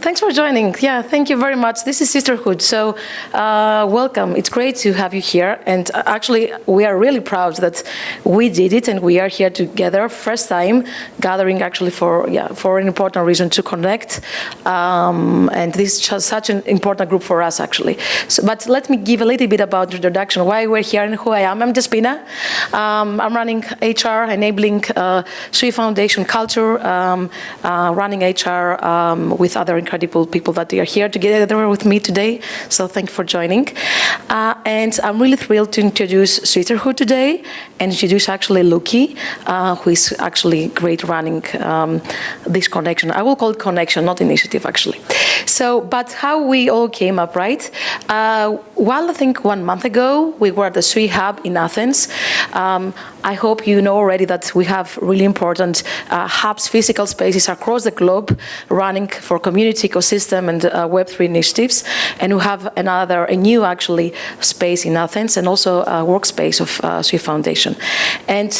Thanks for joining. Yeah, thank you very much. This is Suisterhood. So welcome. It's great to have you here. And actually, we are really proud that we did it and we are here together. First time gathering actually for an important reason to connect. And this is just such an important group for us actually. So, but let me give a little bit about the introduction, why we're here and who I am. I'm Despina. I'm running HR, enabling Sui Foundation culture, running HR with other incredible people that are here together with me today. So thank you for joining. And I'm really thrilled to introduce Suisterhood today and introduce actually Luki, who is actually great running this connection. I will call it connection, not initiative actually. So, but how we all came up, right? Well, I think 1 month ago, we were at the Sui Hub in Athens. I hope you know already that we have really important hubs, physical spaces across the globe running for community ecosystem and Web3 initiatives. And we have a new actually space in Athens and also a workspace of Sui Foundation. And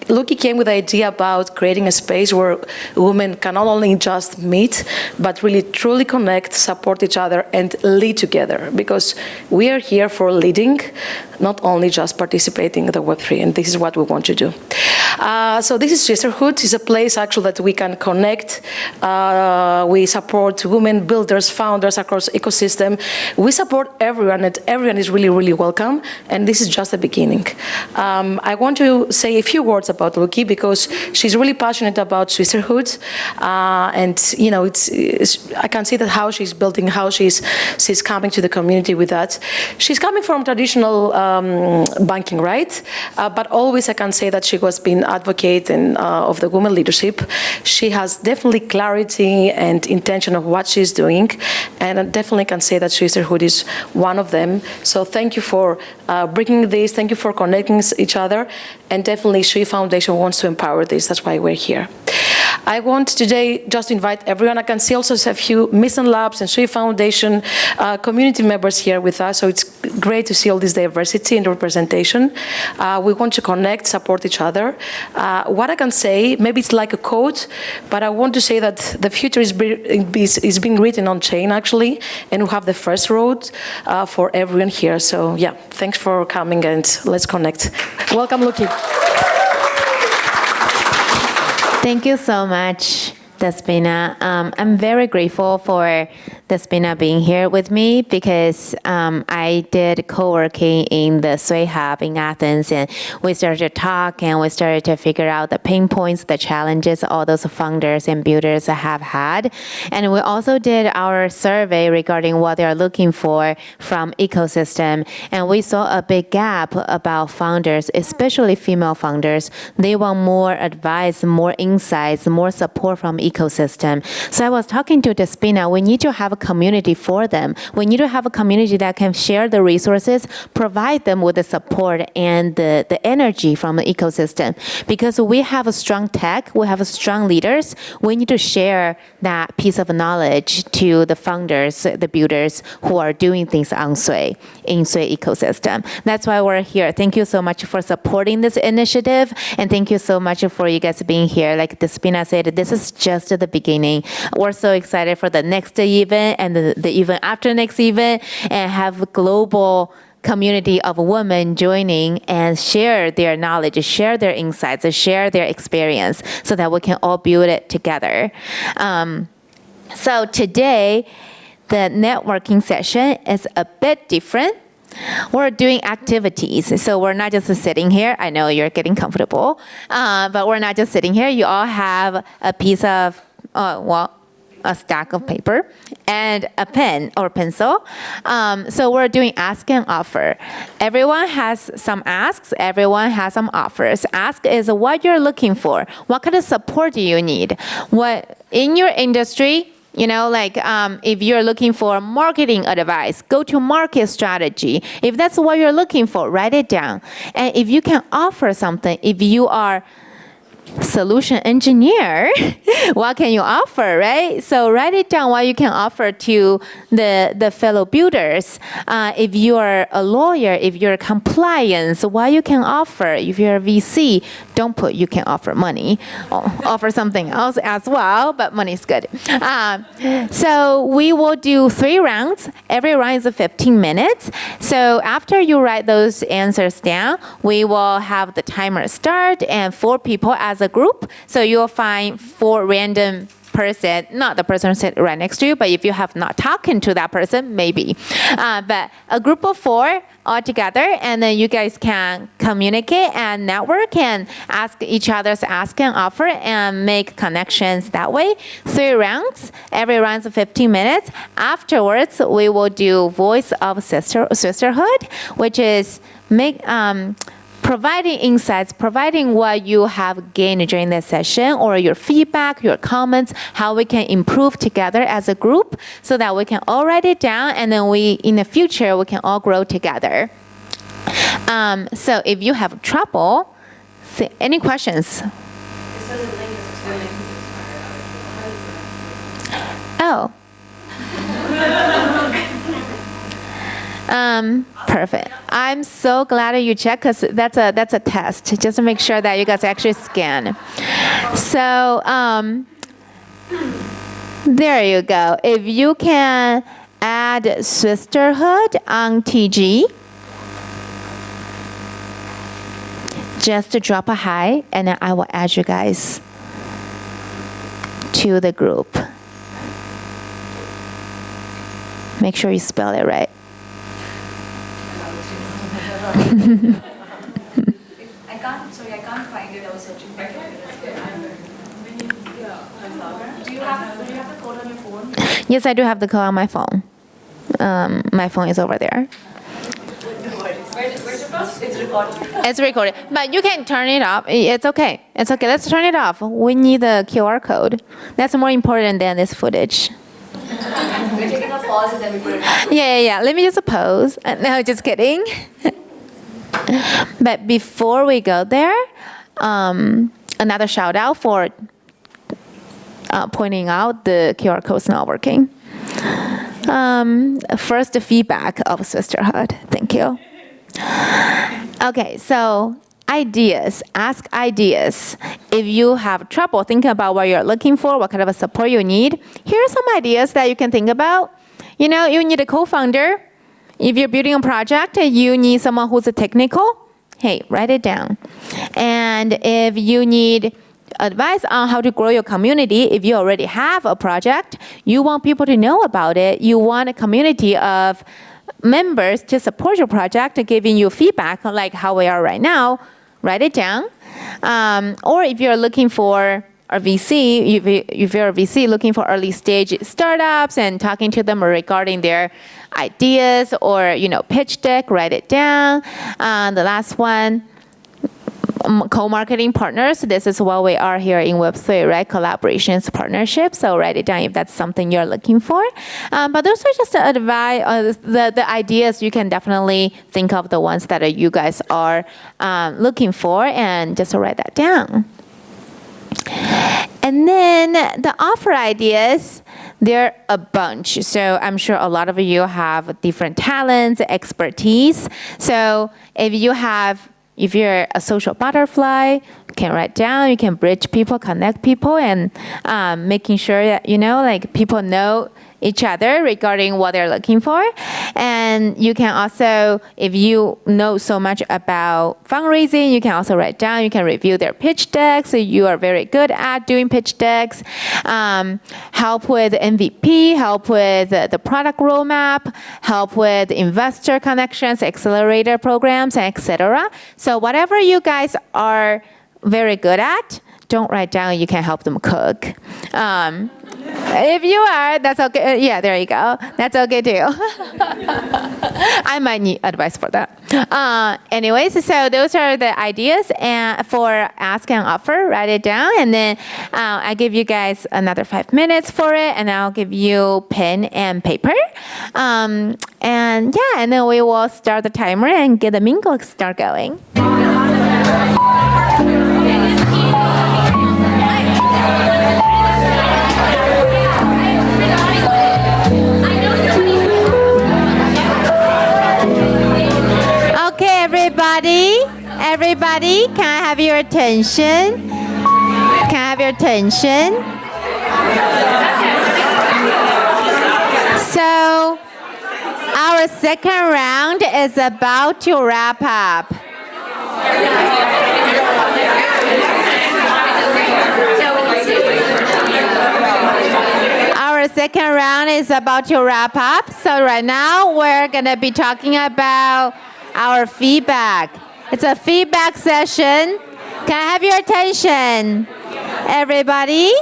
Luki came with the idea about creating a space where women can not only just meet, but really truly connect, support each other, and lead together. Because we are here for leading, not only just participating in the Web3, and this is what we want to do. So this is Suisterhood. It's a place actually that we can connect. We support women builders, founders across ecosystem. We support everyone, and everyone is really, really welcome. And this is just the beginning. I want to say a few words about Luki because she's really passionate about Suisterhood, and you know, I can see that how she's building, how she's coming to the community with that. She's coming from traditional banking, right? But always I can say that she has been advocate of the women leadership. She has definitely clarity and intention of what she's doing, and I definitely can say that Suisterhood is one of them. So thank you for bringing this. Thank you for connecting each other, and definitely Sui Foundation wants to empower this. That's why we're here. I want today just to invite everyone. I can see also a few Mission Labs and Sui Foundation community members here with us, so it's great to see all this diversity and representation. We want to connect, support each other. What I can say, maybe it's like a quote, but I want to say that the future is being written on chain actually, and we have the first road for everyone here. So yeah, thanks for coming and let's connect. Welcome, Luki. Thank you so much, Despina. I'm very grateful for Despina being here with me because I did co-working in the Sui Hub in Athens, and we started to talk and we started to figure out the pain points, the challenges all those founders and builders have had. And we also did our survey regarding what they're looking for from ecosystem. And we saw a big gap about founders, especially female founders. They want more advice, more insights, more support from ecosystem. So I was talking to Despina, we need to have a community for them. We need to have a community that can share the resources, provide them with the support and the energy from the ecosystem. Because we have a strong tech, we have a strong leaders, we need to share that piece of knowledge to the founders, the builders who are doing things on Sui, in Sui ecosystem. That's why we're here. Thank you so much for supporting this initiative, and thank you so much for you guys being here. Like Despina said, this is just the beginning. We're so excited for the next event and the event after next event, and have a global community of women joining and share their knowledge, share their insights, share their experience so that we can all build it together. So today, the networking session is a bit different. We're doing activities, so we're not just sitting here. I know you're getting comfortable, but we're not just sitting here. You all have a piece of, a stack of paper and a pen or pencil. So we're doing ask and offer. Everyone has some asks, everyone has some offers. Ask is what you're looking for. What kind of support do you need? What in your industry, you know, like if you're looking for marketing advice, go to market strategy. If that's what you're looking for, write it down. And if you can offer something, if you are solution engineer, what can you offer, right? So write it down what you can offer to the fellow builders. If you are a lawyer, if you're compliance, what you can offer. If you're a VC, don't put you can offer money. Offer something else as well, but money is good. So we will do 3 rounds. Every round is 15 minutes. So after you write those answers down, we will have the timer start and 4 people as a group. So you'll find 4 random person, not the person sitting right next to you, but if you have not talking to that person, maybe. But a group of 4 all together, and then you guys can communicate and network and ask each other's ask and offer and make connections that way. 3 rounds, every round is 15 minutes. Afterwards, we will do Voice of Sisterhood, which is providing insights, providing what you have gained during the session or your feedback, your comments, how we can improve together as a group so that we can all write it down and then in the future, we can all grow together. So if you have trouble, any questions? Oh. Perfect. I'm so glad you checked because that's a test just to make sure that you guys actually scan. So there you go. If you can add Suisterhood on TG, just to drop a hi, and then I will add you guys to the group. Make sure you spell it right. I can't find it. I was searching for it. Do you have the code on your phone? Yes, I do have the code on my phone. My phone is over there. Where's your phone? It's recorded. It's recorded, but you can turn it off. It's okay. It's okay. Let's turn it off. We need the QR code. That's more important than this footage. We're taking a pause and then we put it on. Yeah. Let me just pause. No, just kidding. But before we go there, another shout out for pointing out the QR code is not working. First, the feedback of Sisterhood. Thank you. Okay, so ideas. Ask ideas. If you have trouble thinking about what you're looking for, what kind of a support you need, here are some ideas that you can think about. You need a co-founder. If you're building a project, you need someone who's a technical. Hey, write it down. And if you need advice on how to grow your community, if you already have a project, you want people to know about it, you want a community of members to support your project, giving you feedback like how we are right now, write it down. Or if you're looking for a VC, if you're a VC looking for early stage startups and talking to them regarding their ideas or pitch deck, write it down. The last one, co-marketing partners. This is what we are here in Web3, right? Collaborations, partnerships. So write it down if that's something you're looking for. But those are just the advice, the ideas. You can definitely think of the ones that you guys are looking for and just write that down. And then the offer ideas, they're a bunch. So I'm sure a lot of you have different talents, expertise. So if you're a social butterfly, you can write down, you can bridge people, connect people, and making sure that, people know each other regarding what they're looking for. And you can also, if you know so much about fundraising, you can also write down, you can review their pitch decks. So you are very good at doing pitch decks. Help with MVP, help with the product roadmap, help with investor connections, accelerator programs, etc. So whatever you guys are very good at, don't write down, you can help them cook. If you are, that's okay. Yeah, there you go. That's okay too. I might need advice for that. Anyways, so those are the ideas and for ask and offer. Write it down, and then I give you guys another 5 minutes for it, and I'll give you pen and paper. And then we will start the timer and get the mingle start going. everybody, can I have your attention? Can I have your attention? So, our second round is about to wrap up. Our second round is about to wrap up. So right now we're going to be talking about our feedback. It's a feedback session. Can I have your attention? Everybody?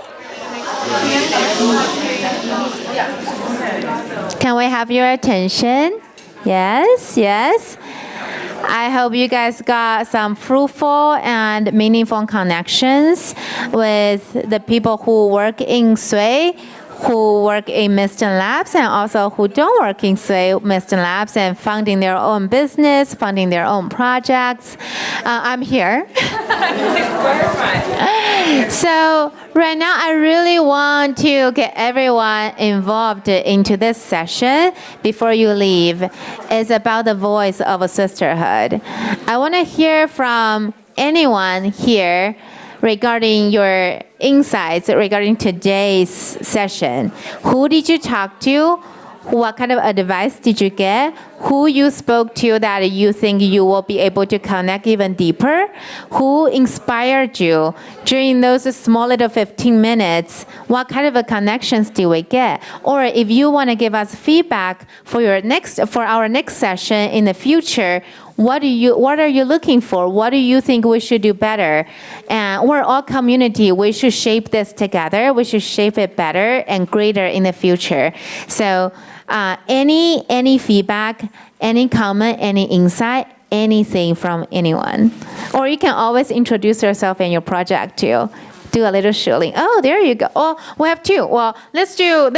Can we have your attention? Yes, yes. I hope you guys got some fruitful and meaningful connections with the people who work in Sui, who work in Miston Labs, and also who don't work in Sui Miston Labs and funding their own business, funding their own projects. I'm here. So right now, I really want to get everyone involved into this session before you leave. It's about the voice of a sisterhood. I want to hear from anyone here regarding your insights regarding today's session. Who did you talk to? What kind of advice did you get? Who you spoke to that you think you will be able to connect even deeper? Who inspired you during those small little 15 minutes? What kind of connections do we get? Or if you want to give us feedback for our next session in the future, what are you looking for? What do you think we should do better? And we're all community. We should shape this together. We should shape it better and greater in the future. So any feedback, any comment, any insight, anything from anyone. Or you can always introduce yourself and your project too. Do a little shilling. Oh, there you go. Oh, we have two. Well, let's do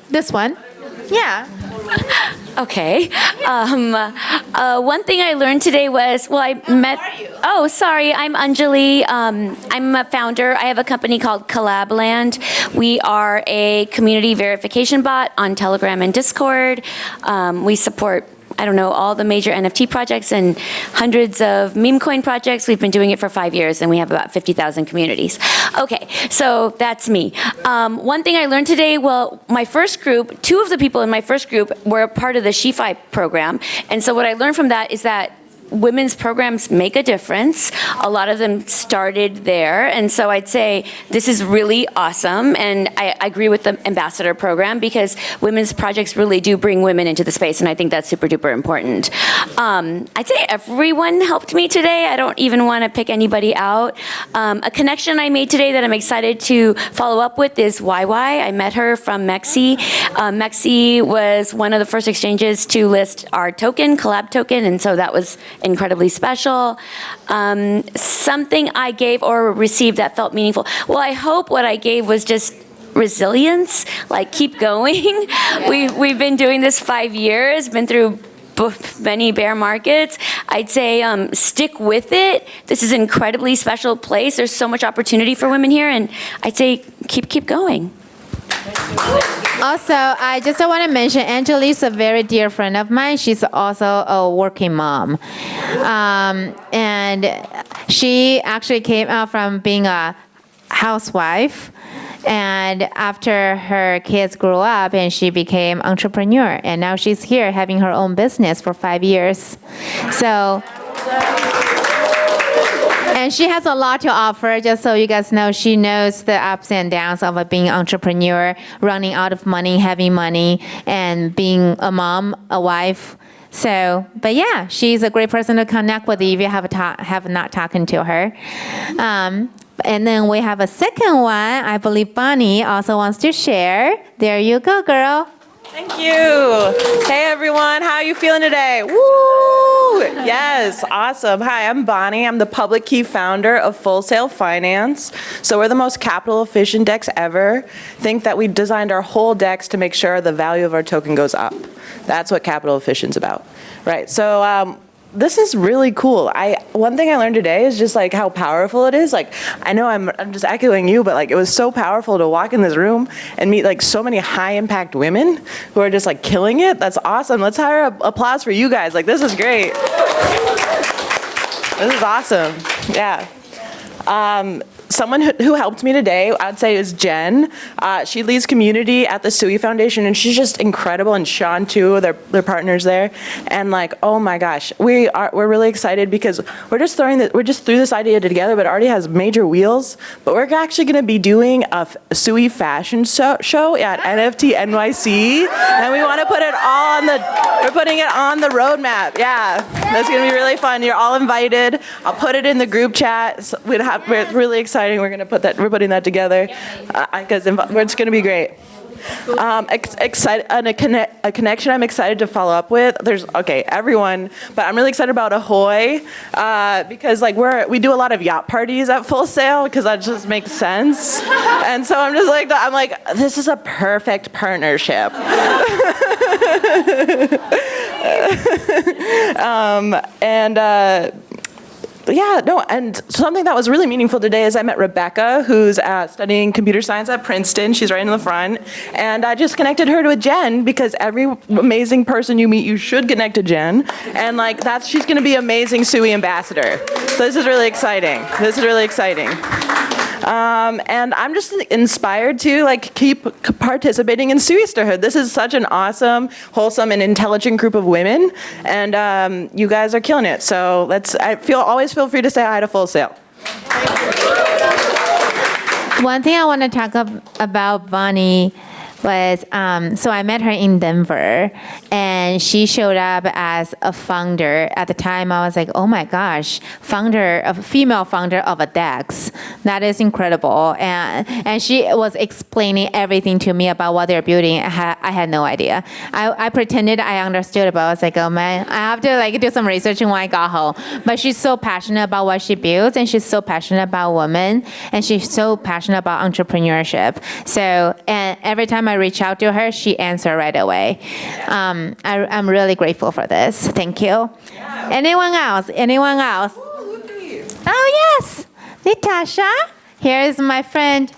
this one. Yeah. Okay. One thing I learned today was, I met. Who are you? Oh, sorry. I'm Anjali. I'm a founder. I have a company called Collabland. We are a community verification bot on Telegram and Discord. We support, all the major NFT projects and hundreds of meme coin projects. We've been doing it for 5 years, and we have about 50,000 communities. Okay, so that's me. One thing I learned today, my first group, two of the people in my first group were a part of the SheFi program. And so what I learned from that is that women's programs make a difference. A lot of them started there. And so I'd say this is really awesome. And I agree with the ambassador program because women's projects really do bring women into the space. And I think that's super duper important. I'd say everyone helped me today. I don't even want to pick anybody out. A connection I made today that I'm excited to follow up with is YY. I met her from Mexi. Mexi was one of the first exchanges to list our token, Collab token. And so that was incredibly special. Something I gave or received that felt meaningful. Well, I hope what I gave was just resilience, like keep going. We've been doing this 5 years, been through many bear markets. I'd say stick with it. This is an incredibly special place. There's so much opportunity for women here, and I'd say keep going. Also, I just want to mention, Angeli's a very dear friend of mine. She's also a working mom. And she actually came out from being a housewife. And after her kids grew up, and she became entrepreneur. And now she's here having her own business for 5 years. So... And she has a lot to offer, just so you guys know. She knows the ups and downs of being an entrepreneur, running out of money, having money, and being a mom, a wife. So, but yeah, she's a great person to connect with if you have not talked to her. And then we have a second one. I believe Bonnie also wants to share. There you go, girl. Thank you. Hey, everyone. How are you feeling today? Woo! Yes, awesome. Hi, I'm Bonnie. I'm the public key founder of Full Sail Finance. So we're the most capital efficient DEX ever. Think that we designed our whole DEX to make sure the value of our token goes up. That's what capital efficient's about. Right. So this is really cool. One thing I learned today is just like how powerful it is. Like, I know I'm just echoing you, but like it was so powerful to walk in this room and meet like so many high impact women who are just like killing it. That's awesome. Let's hire applause for you guys. Like, this is great. This is awesome. Yeah. Someone who helped me today, I'd say, is Jen. She leads community at the Sui Foundation, and she's just incredible. And Sean too, they're partners there. And like, oh my gosh, we're really excited because we're just threw this idea together, but it already has major wheels. But we're actually going to be doing a Sui fashion show at NFT NYC, and we want to put it all we're putting it on the roadmap. Yeah, that's going to be really fun. You're all invited. I'll put it in the group chat. So we're really excited. We're putting that together because it's going to be great. Excited, and a connection I'm excited to follow up with. Everyone, but I'm really excited about Ahoy because like we do a lot of yacht parties at Full Sail because that just makes sense. And so I'm like, this is a perfect partnership. And something that was really meaningful today is I met Rebecca, who's studying computer science at Princeton. She's right in the front. And I just connected her to Jen because every amazing person you meet, you should connect to Jen. And she's going to be amazing Sui ambassador. So this is really exciting. And I'm just inspired to keep participating in Suisterhood. This is such an awesome, wholesome, and intelligent group of women, and you guys are killing it. So always feel free to say hi to Full Sail. One thing I want to talk about Bonnie was, so I met her in Denver, and she showed up as a founder. At the time, I was like, oh my gosh, female founder of a DEX. That is incredible. And she was explaining everything to me about what they're building. I had no idea. I pretended I understood, but I was like, oh man, I have to do some research when I got home. But she's so passionate about what she builds, and she's so passionate about women, and she's so passionate about entrepreneurship. So, and every time I reach out to her, she answers right away. I'm really grateful for this. Thank you. Yeah. Anyone else? Oh, yes. Natasha. Here is my friend.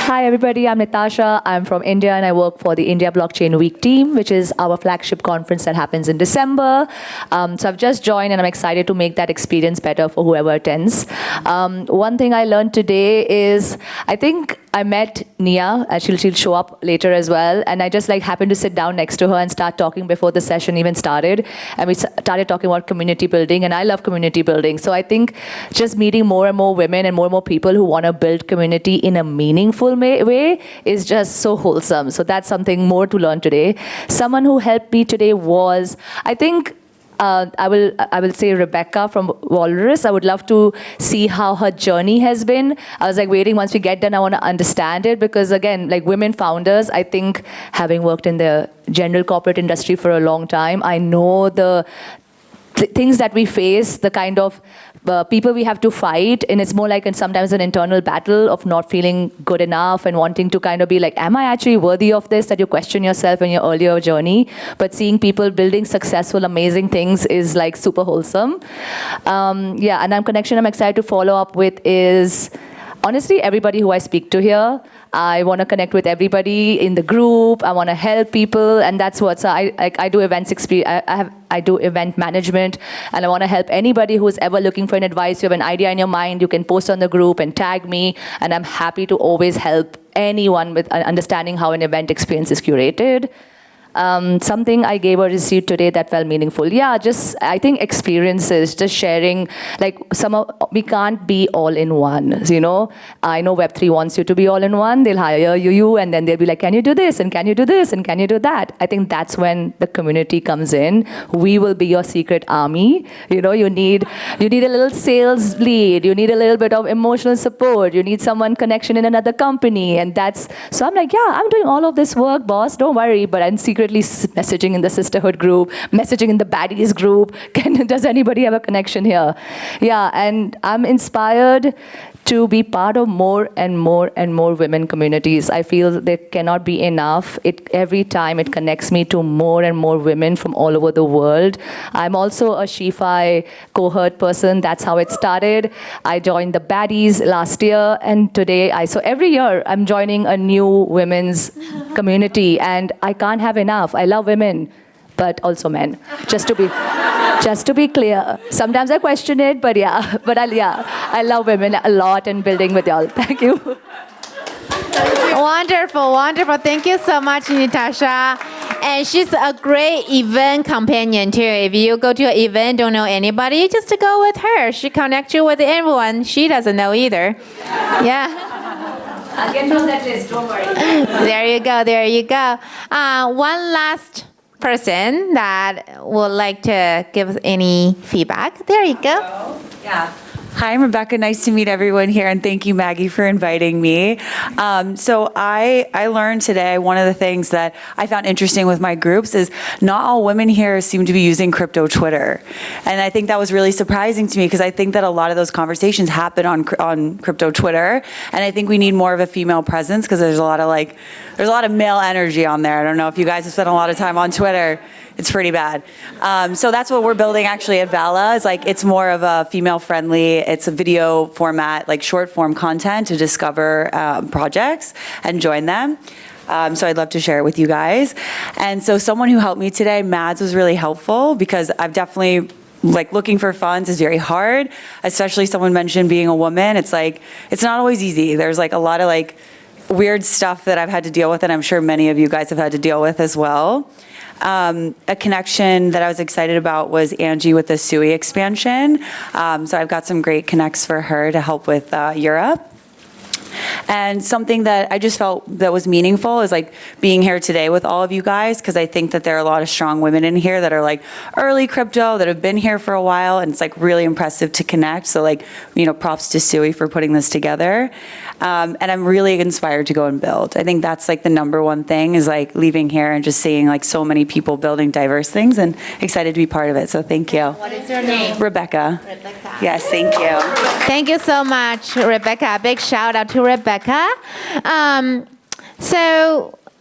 Hi, everybody. I'm Natasha. I'm from India, and I work for the India Blockchain Week team, which is our flagship conference that happens in December. So I've just joined, and I'm excited to make that experience better for whoever attends. One thing I learned today is, I think I met Nia, and she'll show up later as well, and I just happened to sit down next to her and start talking before the session even started, and we started talking about community building, and I love community building. So I think just meeting more and more women and more people who want to build community in a meaningful way is just so wholesome. So that's something more to learn today. Someone who helped me today was, I think, I will say Rebecca from Walrus. I would love to see how her journey has been. I was waiting, once we get done, I want to understand it, because again, women founders, I think, having worked in the general corporate industry for a long time, I know the things that we face, the kind of people we have to fight, and it's more sometimes an internal battle of not feeling good enough and wanting to kind of be am I actually worthy of this, that you question yourself in your earlier journey. But seeing people building successful, amazing things is super wholesome. And connection I'm excited to follow up with is, honestly, everybody who I speak to here. I want to connect with everybody in the group. I want to help people, and that's what I do events I do event management, and I want to help anybody who's ever looking for an advice. You have an idea in your mind, you can post on the group and tag me, and I'm happy to always help anyone with understanding how an event experience is curated. Something I gave or received today that felt meaningful. Just I think experiences, just sharing, we can't be all in one, I know Web3 wants you to be all in one. They'll hire you, and then they'll be can you do this, and can you do this, and can you do that? I think that's when the community comes in. We will be your secret army. You need a little sales lead, you need a little bit of emotional support, you need someone connection in another company, and so I'm I'm doing all of this work, boss, don't worry, but I'm secretly messaging in the Suisterhood group, messaging in the Baddies group. Does anybody have a connection here? And I'm inspired to be part of more and more and more women communities. I feel there cannot be enough. Every time it connects me to more and more women from all over the world. I'm also a She-Fi cohort person. That's how it started. I joined the Baddies last year, and today so every year I'm joining a new women's community, and I can't have enough. I love women. but also men. Just to be clear. Sometimes I question it, but yeah. But I love women a lot and building with y'all. Thank you. Wonderful, wonderful. Thank you so much, Natasha. And she's a great event companion too. If you go to an event, don't know anybody, just to go with her. She connects you with everyone. She doesn't know either. Yeah. I'll get on that list, don't worry. There you go, there you go. One last person that would like to give any feedback. There you go. Yeah. Hi, I'm Rebecca. Nice to meet everyone here, and thank you, Maggie, for inviting me. So I learned today, one of the things that I found interesting with my groups is not all women here seem to be using crypto Twitter. And I think that was really surprising to me because I think that a lot of those conversations happen on crypto Twitter. And I think we need more of a female presence because there's a lot of male energy on there. I don't know if you guys have spent a lot of time on Twitter. It's pretty bad. So that's what we're building actually at Vala. Is like it's more of a female-friendly. It's a video format, like short-form content to discover projects and join them. So I'd love to share it with you guys. And so someone who helped me today, Mads, was really helpful because I've definitely like looking for funds is very hard, especially someone mentioned being a woman. It's like it's not always easy. There's like a lot of like weird stuff that I've had to deal with, and I'm sure many of you guys have had to deal with as well. A connection that I was excited about was Angie with the Sui expansion. So I've got some great connects for her to help with Europe. And something that I just felt that was meaningful is like being here today with all of you guys, because I think that there are a lot of strong women in here that are like early crypto that have been here for a while, and it's like really impressive to connect. So like, you know, props to Sui for putting this together. And I'm really inspired to go and build. I think that's like the number one thing is like leaving here and just seeing like so many people building diverse things, and excited to be part of it. So thank you. What is your name? Rebecca. Rebecca. Yes, thank you. Thank you so much, Rebecca. Big shout out to Rebecca.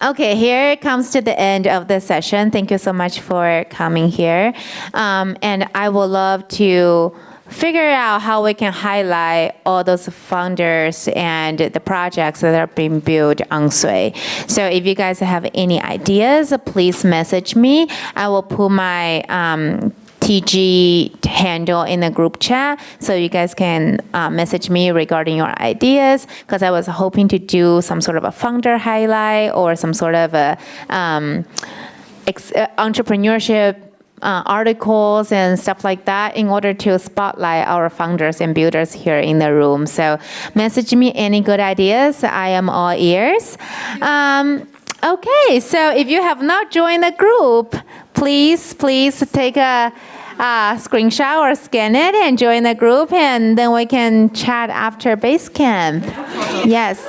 Okay, here comes to the end of the session. Thank you so much for coming here. And I would love to figure out how we can highlight all those founders and the projects that are being built on Sui. So if you guys have any ideas, please message me. I will put my TG handle in the group chat so you guys can message me regarding your ideas, because I was hoping to do some sort of a founder highlight or some sort of a entrepreneurship articles and stuff like that in order to spotlight our founders and builders here in the room. So message me any good ideas. I am all ears. Okay, so if you have not joined the group, please take a screenshot or scan it and join the group, and then we can chat after Basecamp. Yes.